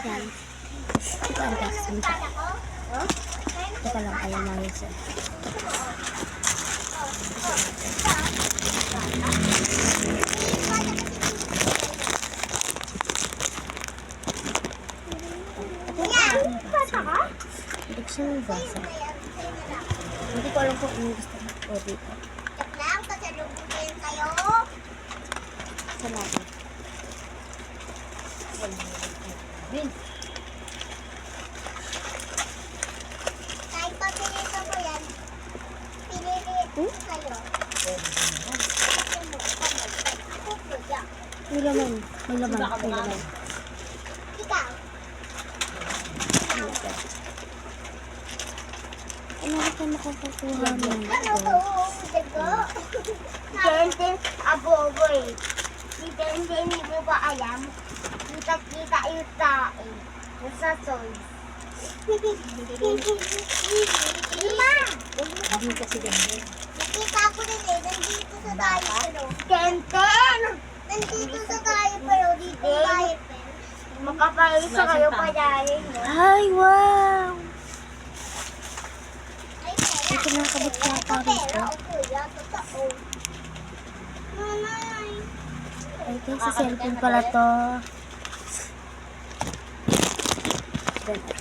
Yan. Ito ang vaccine. Teka lang, ayaw na yun sir. Hindi ko siya yung basa. Hindi ko alam kung anong gusto ko dito. Check lang, kasalubong ko yun kayo. Salamat. Kahit papilitan mo yan, piniliit ko kayo. May laman. May laman. May laman. Ikaw, Ano ka makakukuha mo? ano to? Dago? Tenten, abobo eh. Si Tenten, hindi mo ba alam? Kita-kita yung tae. Nasa soy. Lima! Hindi kasi ganyan. Nakita ko din eh, nandito sa tayo. Tenten! Nandito sa tayo pero dito tayo. Makapaisa kayo pa dahil, no? Ay, wow! Ay, pera. Ito na kabit ka pa Pera, rito. o kuya, totoo. Nanay. Ay, ito sa cellphone pala to. Ganun.